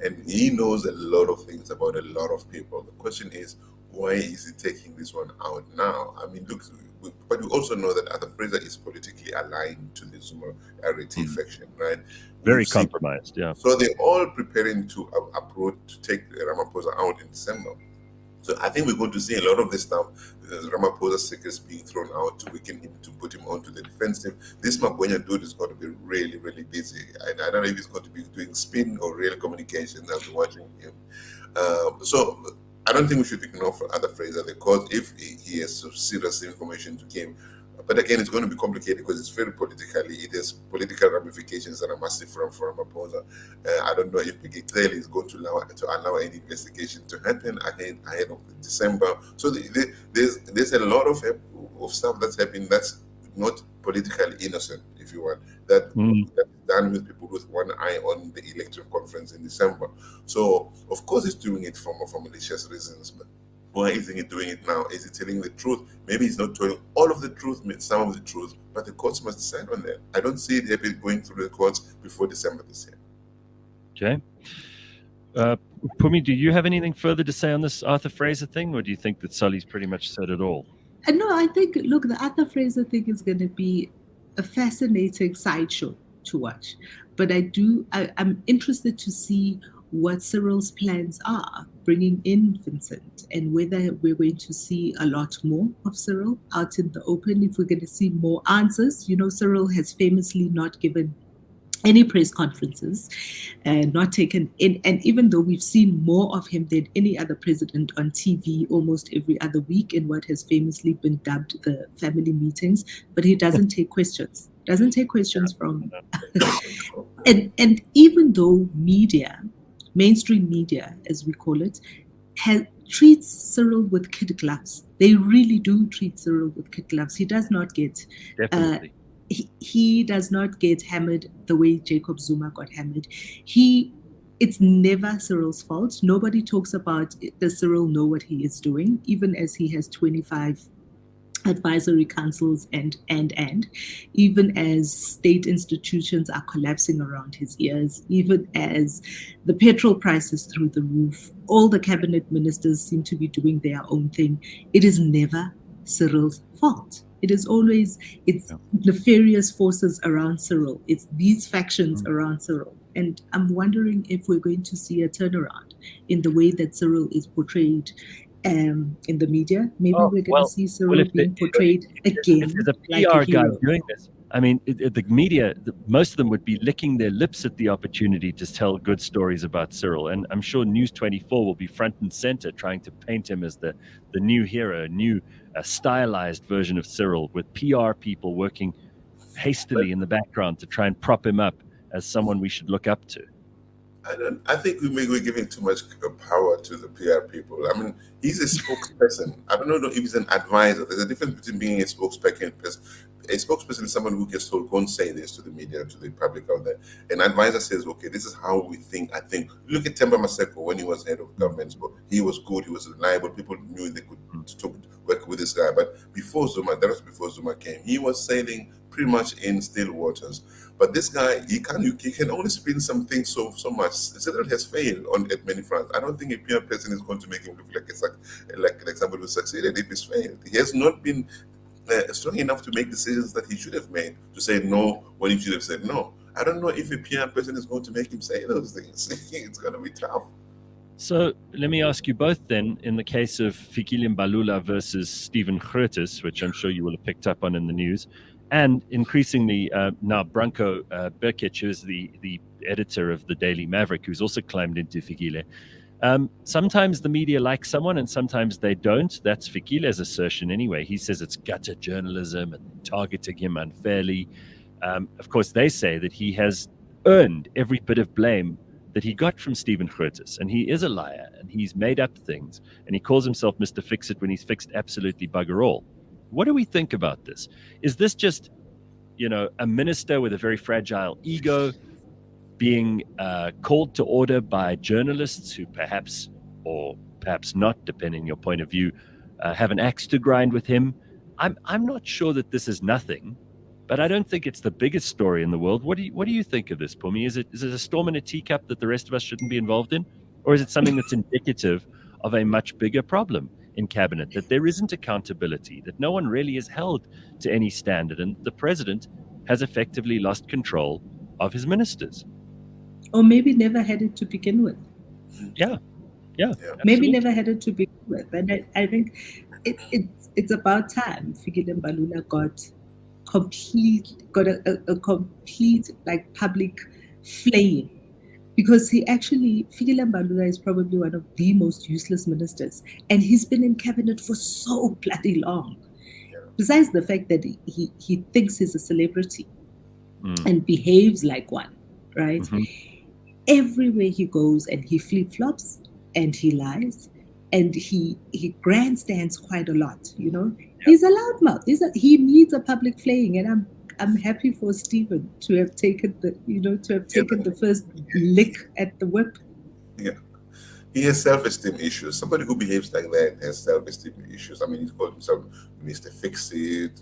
and he knows a lot of things about a lot of people. The question is, why is he taking this one out now? I mean, look, but we also know that Arthur Fraser is politically aligned to the Zuma RT faction, right? Very compromised, yeah. So they're all preparing to approach to take Ramaphosa out in December. So I think we're going to see a lot of this stuff, Ramaphosa's secrets being thrown out to weaken him, to put him onto the defensive. This Magwenya dude is going to be really, really busy. I don't know if he's going to be doing spin or real communications after watching him. So I don't think we should ignore Arthur Fraser, because if he has some serious information to give. But again, it's going to be complicated because it's very politically. It has political ramifications that are massive for Ramaphosa. I don't know if Fikile is going to allow any investigation to happen ahead of December. So there's a lot of stuff that's happening that's not politically innocent, if you want. That's done with people with one eye on the electoral conference in December. So of course he's doing it for malicious reasons, but why isn't he doing it now? Is he telling the truth? Maybe he's not telling all of the truth, some of the truth, but the courts must decide on that. I don't see it going through the courts before December this year. Okay. Pumi, do you have anything further to say on this Arthur Fraser thing, or do you think that Solly's pretty much said it all? No, I think, look, the Arthur Fraser thing is going to be a fascinating sideshow to watch. But I'm interested to see what Cyril's plans are, bringing in Vincent, and whether we're going to see a lot more of Cyril out in the open, if we're going to see more answers. You know, Cyril has famously not given any press conferences, and not taken in, and even though we've seen more of him than any other president on TV almost every other week in what has famously been dubbed the family meetings, but he doesn't take questions. From and even though mainstream media, as we call it, treats Cyril with kid gloves. They really do treat Cyril with kid gloves. He does not get he does not get hammered the way Jacob Zuma got hammered. It's never Cyril's fault. Nobody talks about, does Cyril know what he is doing, even as he has 25 advisory councils and even as state institutions are collapsing around his ears, even as the petrol prices through the roof, all the cabinet ministers seem to be doing their own thing. It is never Cyril's fault. It is always, it's nefarious forces around Cyril. It's these factions around Cyril. And I'm wondering if we're going to see a turnaround in the way that Cyril is portrayed in the media. Maybe we're going to see Cyril being portrayed again. If there's a PR like guy doing this, I mean, the media, most of them would be licking their lips at the opportunity to tell good stories about Cyril. And I'm sure News 24 will be front and center trying to paint him as the new hero, a stylized version of Cyril, with PR people working hastily in the background to try and prop him up as someone we should look up to. I think we're giving too much power to the PR people. I mean, he's a spokesperson. I don't know if he's an advisor. There's a difference between being a spokesperson. A spokesperson is someone who gets told, go and say this to the media, to the public out there. An advisor says, okay, this is how we think. I think, look at Themba Maseko when he was head of government. He was good, he was reliable. People knew they could to work with this guy. But before Zuma, that was before Zuma came, he was sailing pretty much in still waters. But this guy, he can only spin something so much. Cyril has failed at many fronts. I don't think a peer person is going to make him look like somebody who succeeded if he's failed. He has not been strong enough to make decisions that he should have made, to say no when he should have said no. I don't know if a PR person is going to make him say those things. It's going to be tough. So let me ask you both then, in the case of Fikile Mbalula versus Stephen Grootes, which I'm sure you will have picked up on in the news, and increasingly now Branko Berkic, who is the editor of the Daily Maverick, who's also climbed into Fikile. Sometimes the media like someone and sometimes they don't. That's Fikile's assertion anyway. He says it's gutter journalism and targeting him unfairly. Of course, they say that he has earned every bit of blame that he got from Stephen Grootes, and he is a liar, and he's made up things, and he calls himself Mr. Fix-It when he's fixed absolutely bugger all. What do we think about this? Is this just, a minister with a very fragile ego being called to order by journalists who perhaps, or perhaps not, depending on your point of view, have an axe to grind with him? I'm not sure that this is nothing, but I don't think it's the biggest story in the world. What do you think of this, Pumi? Is it a storm in a teacup that the rest of us shouldn't be involved in? Or is it something that's indicative of a much bigger problem in cabinet, that there isn't accountability, that no one really is held to any standard, and the president has effectively lost control of his ministers? Or maybe never had it to begin with. Yeah. Maybe never had it to begin with. And I think it's about time Fikile Mbalula got a complete public flaying, because Fikile Mbalula is probably one of the most useless ministers, and he's been in cabinet for so bloody long. Besides the fact that he thinks he's a celebrity and behaves like one, right? Mm-hmm. Everywhere he goes, and he flip-flops and he lies and he grandstands quite a lot, He's a loudmouth. He needs a public flaying, and I'm happy for Stephen to have taken the first lick at the whip. Yeah. He has self-esteem issues. Somebody who behaves like that has self-esteem issues. I mean, he's called himself Mr. Fix-It,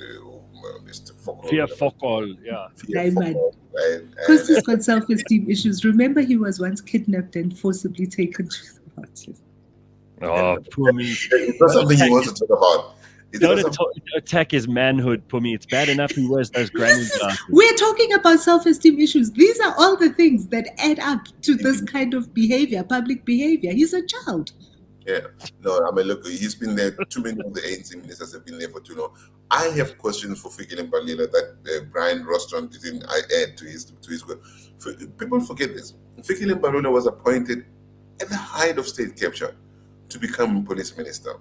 Mr. Fokol. Fear Fokol, yeah. Because he's got self-esteem issues. Remember, he was once kidnapped and forcibly taken to the party. Oh, poor me. It's not something he wants to talk about. Don't attack his manhood, Pumi. It's bad enough he wears those granny glasses. We're talking about self-esteem issues. These are all the things that add up to this kind of behavior, public behavior. He's a child. Yeah. No, I mean, look, he's been there. Too many of the ANC ministers have been there for too long. I have questions for Fikile Mbalula that Brian Rostron didn't add to his. People forget this. Fikile Mbalula was appointed at the height of state capture to become police minister.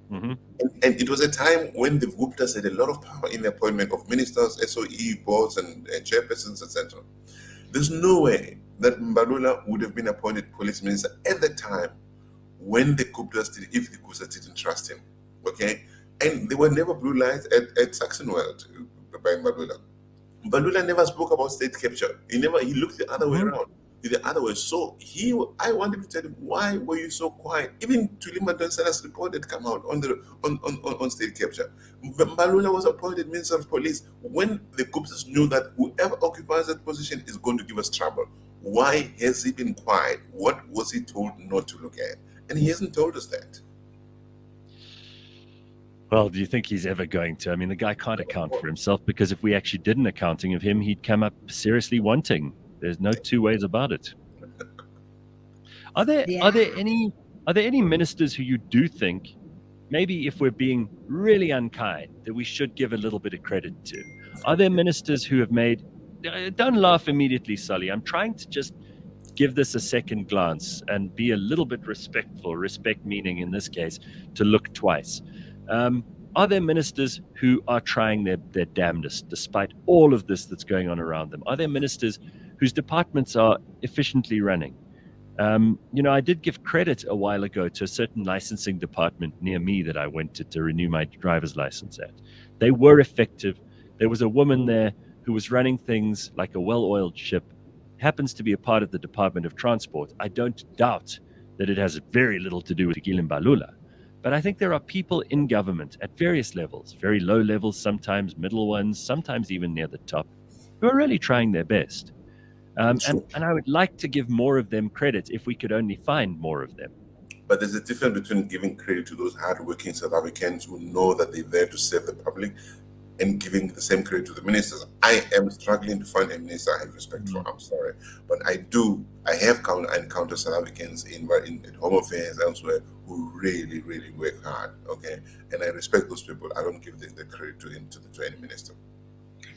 Mm-hmm. And it was a time when the Guptas had a lot of power in the appointment of ministers, SOE boards, and chairpersons, etc. There's no way that Mbalula would have been appointed police minister at the time when the Guptas if the Guptas didn't trust him. Okay? And there were never blue lights at Saxonwald by Mbalula. Mbalula never spoke about state capture. He looked the other way around. The other way. So I wanted to tell him, why were you so quiet? Even Tulima Donsala's report had come out on state capture. Mbalula was appointed Minister of Police when the Guptas knew that whoever occupies that position is going to give us trouble. Why has he been quiet? What was he told not to look at? And he hasn't told us that. Well, do you think he's ever going to? I mean, the guy can't account for himself, because if we actually did an accounting of him, he'd come up seriously wanting. There's no two ways about it. Are there any ministers who you do think, maybe if we're being really unkind, that we should give a little bit of credit to? Are there ministers who have made? Don't laugh immediately, Sully. I'm trying to just give this a second glance and be a little bit respectful. Respect meaning, in this case, to look twice. Are there ministers who are trying their damnedest despite all of this that's going on around them? Are there ministers whose departments are efficiently running? I did give credit a while ago to a certain licensing department near me that I went to renew my driver's license at. They were effective. There was a woman there who was running things like a well-oiled ship, happens to be a part of the Department of Transport. I don't doubt that it has very little to do with Fikile Mbalula. But I think there are people in government at various levels, very low levels, sometimes middle ones, sometimes even near the top, who are really trying their best. And I would like to give more of them credit if we could only find more of them. But there's a difference between giving credit to those hardworking South Africans who know that they're there to serve the public and giving the same credit to the ministers. I am struggling to find a minister I have respect for. I'm sorry. But I have encountered South Africans in home affairs elsewhere who really, really work hard. Okay. And I respect those people. I don't give the credit to any minister.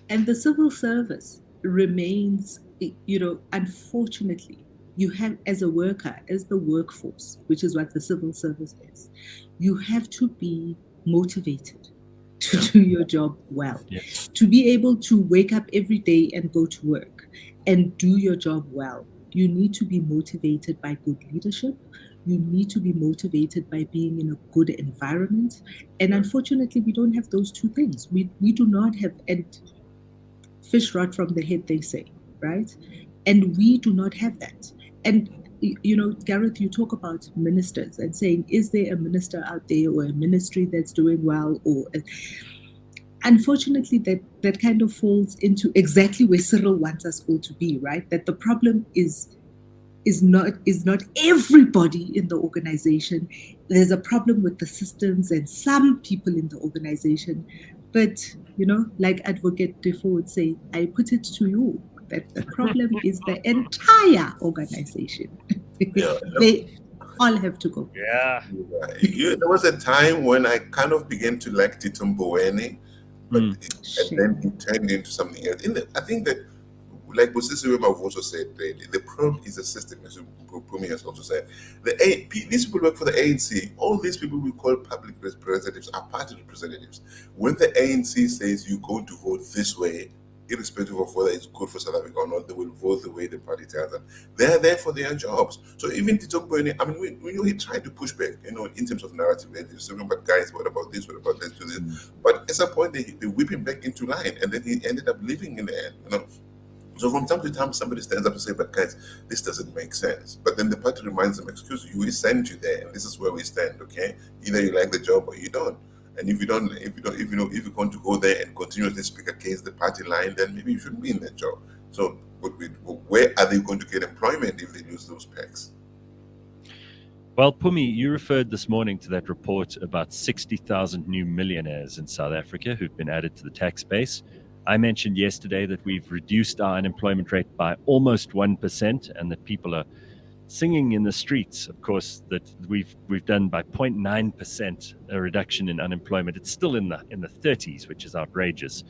And the civil service remains, unfortunately, you have, as a worker, as the workforce, which is what the civil service is, you have to be motivated to do your job well, to be able to wake up every day and go to work and do your job well. You need to be motivated by good leadership. You need to be motivated by being in a good environment. And unfortunately, we don't have those two things. We do not have, and fish rot from the head, they say, right? And we do not have that. And Gareth, you talk about ministers and saying, is there a minister out there or a ministry that's doing well? Or unfortunately, that kind of falls into exactly where Cyril wants us all to be, right? That the problem is not everybody in the organization. There's a problem with the systems and some people in the organization. But like Advocate Defoe would say, I put it to you that the problem is the entire organization. They all have to go. Yeah. There was a time when I kind of began to like Tito Mboweni, and then it turned into something else. I think that, like Busisi Ramaphosa said, the problem is the system, as Pumi has also said. These people work for the ANC. All these people we call public representatives are party representatives. When the ANC says you're going to vote this way, irrespective of whether it's good for South Africa or not, they will vote the way the party tells them. They're there for their jobs. So even Tito Mboweni, I mean, we know he tried to push back, in terms of narrative. And he's talking about, guys, what about this? What about this? To this? But at some point, they whip him back into line, and then he ended up leaving in the end. So from time to time, somebody stands up and says, "But guys, this doesn't make sense." But then the party reminds them, "Excuse you, we sent you there, and this is where we stand. Okay, either you like the job or you don't. And if you want to go there and continuously speak against the party line, then maybe you shouldn't be in that job." So, where are they going to get employment if they lose those packs? Well, Pumi, you referred this morning to that report about 60,000 new millionaires in South Africa who've been added to the tax base. I mentioned yesterday that we've reduced our unemployment rate by almost 1%, and that people are singing in the streets, of course, that we've done by 0.9% a reduction in unemployment. It's still in the 30s, which is outrageous.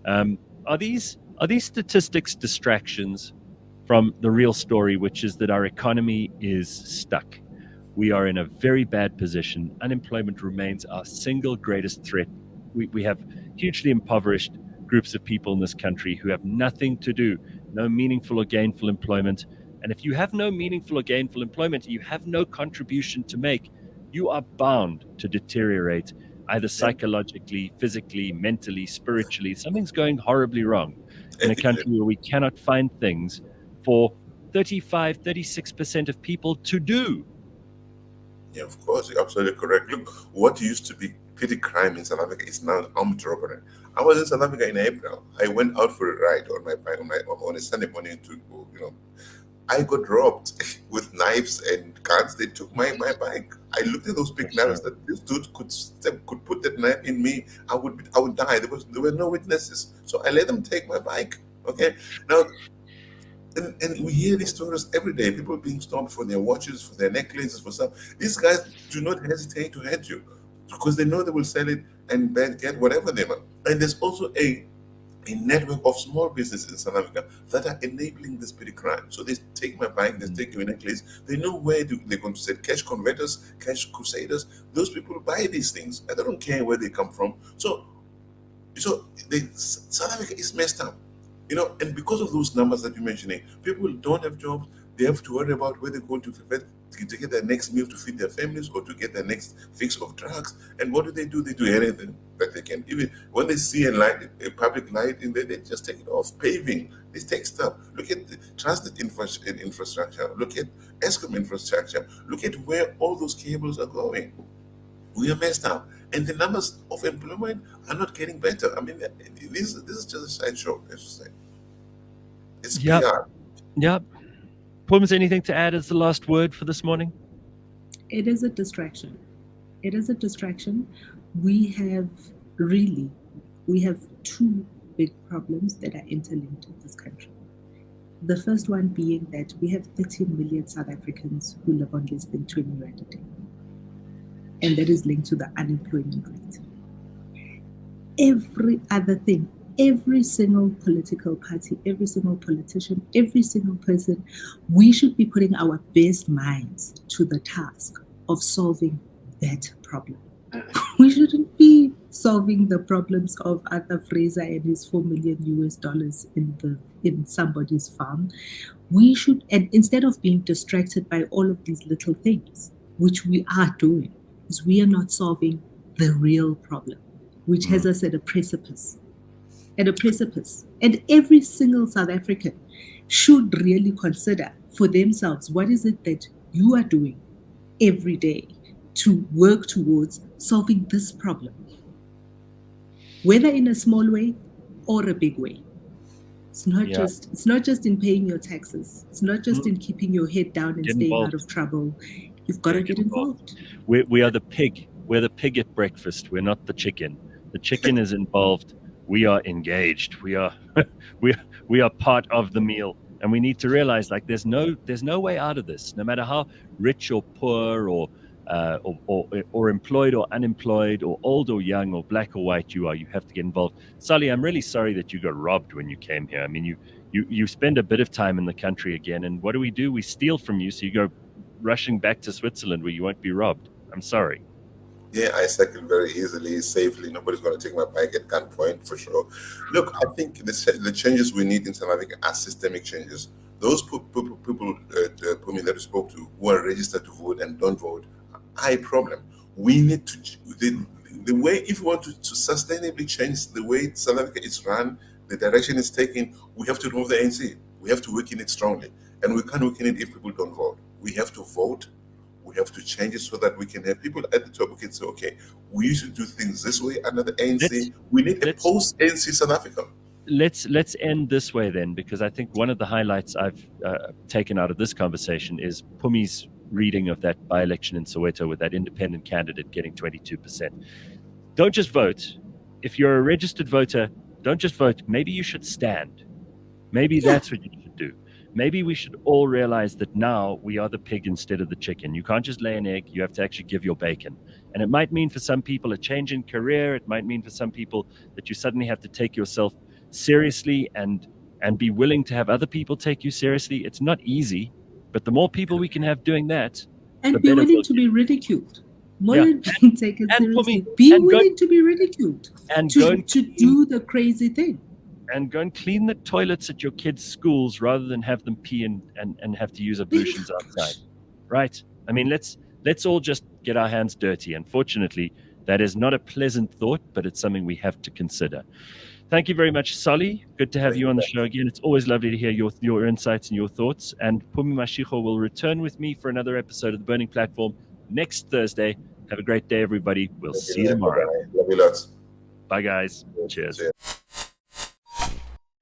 Are these statistics distractions from the real story, which is that our economy is stuck? We are in a very bad position. Unemployment remains our single greatest threat. We have hugely impoverished groups of people in this country who have nothing to do, no meaningful or gainful employment. And if you have no meaningful or gainful employment, you have no contribution to make, you are bound to deteriorate, either psychologically, physically, mentally, spiritually. Something's going horribly wrong in a country where we cannot find things for 35, 36% of people to do. Yeah, of course, you're absolutely correct. Look, what used to be petty crime in South Africa is now armed robbery. I was in South Africa in April. I went out for a ride on my bike on a Sunday morning to I got robbed with knives and guns. They took my bike. I looked at those big knives that this dude could put that knife in me. I would die. There were no witnesses, so I let them take my bike. Okay, now, and we hear these stories every day. People being stopped for their watches, for their necklaces, for some. These guys do not hesitate to hurt you because they know they will sell it and get whatever they want. And there's also a network of small businesses in South Africa that are enabling this petty crime. So they take my bike, they take your necklace. They know where they're going to sell. Cash converters, cash crusaders. Those people buy these things, and they don't care where they come from. So South Africa is messed up, and because of those numbers that you're mentioning, people don't have jobs. They have to worry about where they're going to get their next meal to feed their families or to get their next fix of drugs. And what do? They do anything that they can. Even when they see a public light in there, they just take it off. Paving, they take stuff. Look at the transit infrastructure. Look at Eskom infrastructure. Look at where all those cables are going. We are messed up. And the numbers of employment are not getting better. I mean, this is just a sideshow, as you say. It's PR. Yep. Pums, anything to add as the last word for this morning? It is a distraction. It is a distraction. We have two big problems that are interlinked in this country. The first one being that we have 13 million South Africans who live on less than 20 rand a day. And that is linked to the unemployment rate. Every other thing, every single political party, every single politician, every single person, we should be putting our best minds to the task of solving that problem. We shouldn't be solving the problems of Arthur Fraser and his $4 million US in somebody's farm. We should, and instead of being distracted by all of these little things, which we are doing, is we are not solving the real problem, which has us at a precipice. At a precipice. And every single South African should really consider for themselves, what is it that you are doing every day to work towards solving this problem, whether in a small way or a big way. It's not just in paying your taxes. It's not just in keeping your head down and staying out of trouble. You've got to get involved. We are the pig. We're the pig at breakfast. We're not the chicken. The chicken is involved. We are engaged. We are we are part of the meal. And we need to realize, like, there's no way out of this. No matter how rich or poor or employed or unemployed or old or young or black or white you are, you have to get involved. Sally, I'm really sorry that you got robbed when you came here. I mean, you spend a bit of time in the country again, and what do? We steal from you, so you go rushing back to Switzerland where you won't be robbed. I'm sorry. Yeah, I cycle very easily, safely. Nobody's going to take my bike at gunpoint, for sure. Look, I think the changes we need in South Africa are systemic changes. Those people that we spoke to who are registered to vote and don't vote are a problem. We need to, the way, if we want to sustainably change the way South Africa is run, the direction it's taking, we have to remove the ANC. We have to work in it strongly. And we can't work in it if people don't vote. We have to vote. We have to change it so that we can have people at the top who can say, okay, we used to do things this way under the ANC. We need a post-ANC South Africa. Let's end this way then, because I think one of the highlights I've taken out of this conversation is Pumi's reading of that by-election in Soweto with that independent candidate getting 22%. Don't just vote. If you're a registered voter, don't just vote. Maybe you should stand. Maybe that's what you should do. Maybe we should all realize that now we are the pig instead of the chicken. You can't just lay an egg. You have to actually give your bacon. And it might mean for some people a change in career. It might mean for some people that you suddenly have to take yourself seriously and be willing to have other people take you seriously. It's not easy, but the more people we can have doing that, and be willing to be ridiculed. More than being taken seriously. Be willing to be ridiculed. And to do the crazy thing. And go and clean the toilets at your kids' schools rather than have them pee and have to use ablutions outside. Right? I mean, let's all just get our hands dirty. Unfortunately, that is not a pleasant thought, but it's something we have to consider. Thank you very much, Sally. Good to have you on the show again. It's always lovely to hear your insights and your thoughts. And Pumi Mashiko will return with me for another episode of The Burning Platform next Thursday. Have a great day, everybody. We'll see you tomorrow. Love you lots. Bye, guys. Cheers.